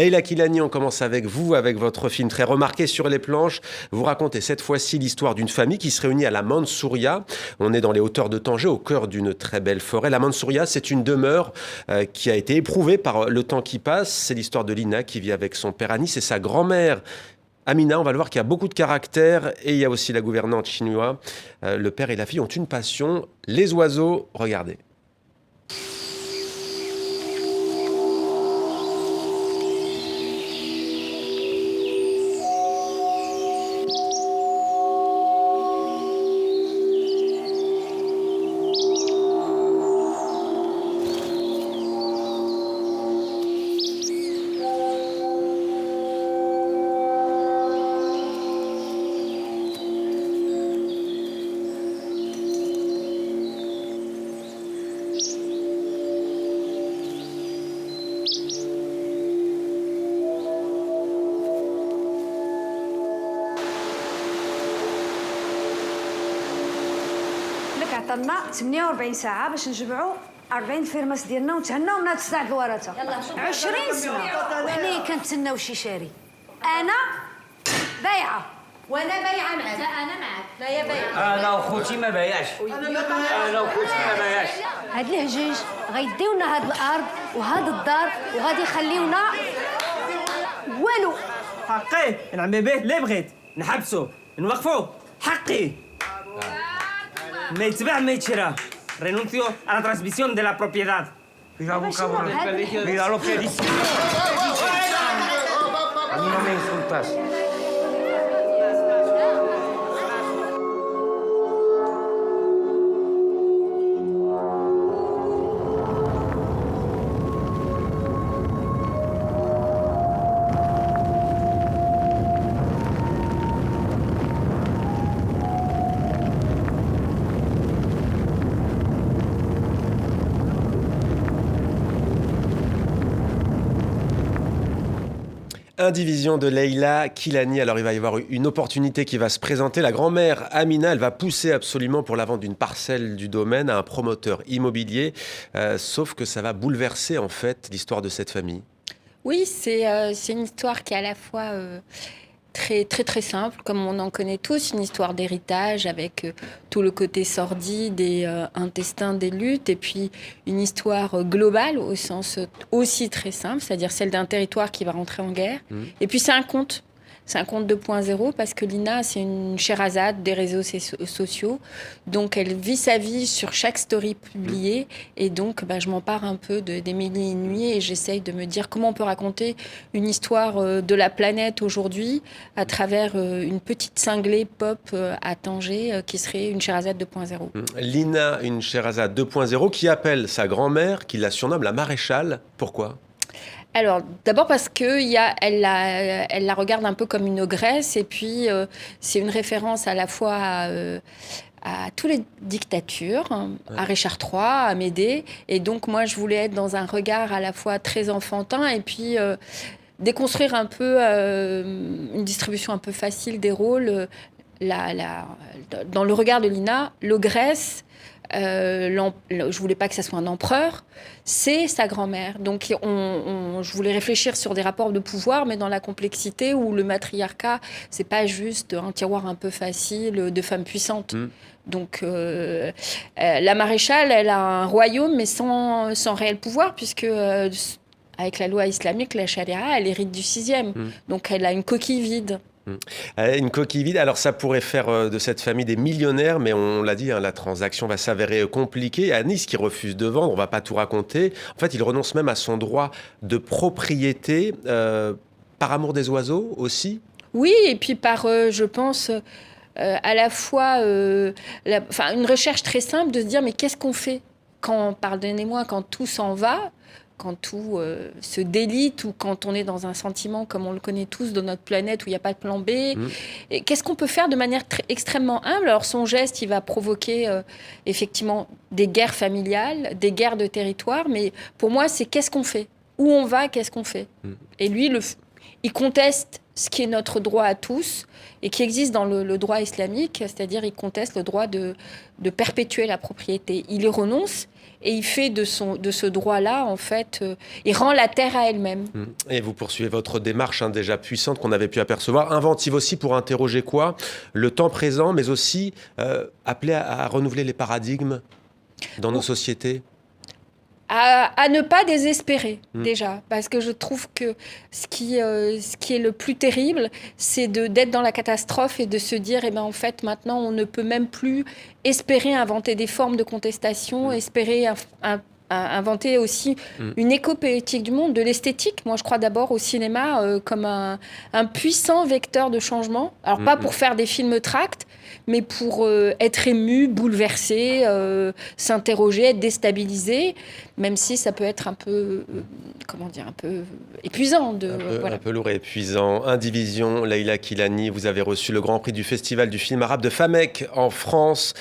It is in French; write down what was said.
Leïla Kilani, on commence avec vous, avec votre film très remarqué Sur les planches. Vous racontez cette fois-ci l'histoire d'une famille qui se réunit à la Mansouria. On est dans les hauteurs de Tanger, au cœur d'une très belle forêt. La Mansouria, c'est une demeure qui a été éprouvée par le temps qui passe. C'est l'histoire de Lina qui vit avec son père Anis et sa grand-mère Amina. On va le voir qu'il y a beaucoup de caractère et il y a aussi la gouvernante chinoise. Le père et la fille ont une passion, les oiseaux. Regardez. عطلنا 48 ساعة باش نجمعوا 40 فرماس ديالنا ونتهناو من هاد الصداع الورثة 20 سنة وحنايا كنتسناو شي شاري. أنا بايعة وانا بايعه معاك. لا انا معاك. لا يا بايعه. انا وخوتي ما بايعش. انا وخوتي ما بايعش. هاد الهجيج غيديونا هاد الأرض وهاد الدار وغادي يخليونا والو. حقي نعمل به اللي بغيت، نحبسو نوقفو حقي. ما يتباع ما يتشرى. Renuncio a la transmisión de la propiedad. Cuidado, cabrón. Cuidado lo que dices. A mí no me insultas. Indivision de Leïla Kilani. Alors il va y avoir une opportunité qui va se présenter. La grand-mère Amina, elle va pousser absolument pour la vente d'une parcelle du domaine à un promoteur immobilier. Sauf que ça va bouleverser en fait l'histoire de cette famille. Oui, c'est une histoire qui est à la fois très simple, comme on en connaît tous, une histoire d'héritage avec tout le côté sordide et intestin des luttes, et puis une histoire globale au sens aussi très simple, c'est-à-dire celle d'un territoire qui va rentrer en guerre. Et puis c'est un conte 2.0 parce que Lina, c'est une Sherazade des réseaux sociaux. Donc, elle vit sa vie sur chaque story publiée. Et donc, je m'empare un peu des mille et une nuits et j'essaye de me dire comment on peut raconter une histoire de la planète aujourd'hui à travers une petite cinglée pop à Tanger qui serait une Sherazade 2.0. Lina, une Sherazade 2.0 qui appelle sa grand-mère, qui la surnomme la maréchale. Pourquoi ? Alors, d'abord parce qu'elle la regarde un peu comme une ogresse, et puis c'est une référence à la fois à toutes les dictatures, à Richard III, à Médée, et donc moi je voulais être dans un regard à la fois très enfantin, et puis déconstruire un peu une distribution un peu facile des rôles. Dans le regard de Lina, l'ogresse, je voulais pas que ça soit un empereur, c'est sa grand-mère. Donc je voulais réfléchir sur des rapports de pouvoir, mais dans la complexité où le matriarcat, c'est pas juste un tiroir un peu facile de femmes puissantes. Donc la maréchale, elle a un royaume, mais sans réel pouvoir, puisque avec la loi islamique, la charia, elle hérite du 6e. Donc elle a une coquille vide. Une coquille vide. Alors ça pourrait faire de cette famille des millionnaires, mais on l'a dit, la transaction va s'avérer compliquée. Anis qui refuse de vendre, on va pas tout raconter. En fait, il renonce même à son droit de propriété par amour des oiseaux aussi. Oui, et puis par, je pense, à la fois une recherche très simple de se dire mais qu'est-ce qu'on fait quand, pardonnez-moi, quand tout s'en va, quand tout se délite ou quand on est dans un sentiment comme on le connaît tous de notre planète où il n'y a pas de plan B. Et qu'est-ce qu'on peut faire de manière extrêmement humble ? Alors son geste, il va provoquer effectivement des guerres familiales, des guerres de territoire, mais pour moi, c'est qu'est-ce qu'on fait ? Où on va ? Qu'est-ce qu'on fait ? Et lui, il conteste ce qui est notre droit à tous et qui existe dans le droit islamique, c'est-à-dire il conteste le droit de perpétuer la propriété. Il y renonce et il fait de ce droit-là, en fait, il rend la terre à elle-même. Et vous poursuivez votre démarche déjà puissante qu'on avait pu apercevoir, inventive aussi pour interroger quoi? Le temps présent, mais aussi appelé à renouveler les paradigmes dans nos sociétés. À ne pas désespérer, déjà. Parce que je trouve que ce qui est le plus terrible, c'est d'être dans la catastrophe et de se dire, eh ben, en fait, maintenant, on ne peut même plus espérer inventer des formes de contestation, espérer inventer aussi une éco-poétique du monde, de l'esthétique. Moi, je crois d'abord au cinéma comme un puissant vecteur de changement. Alors, pas pour faire des films tracts, mais pour être ému, bouleversé, s'interroger, être déstabilisé, même si ça peut être un peu, un peu épuisant. Un peu lourd et épuisant. Indivision, Leïla Kilani, vous avez reçu le Grand Prix du Festival du film arabe de Famek en France.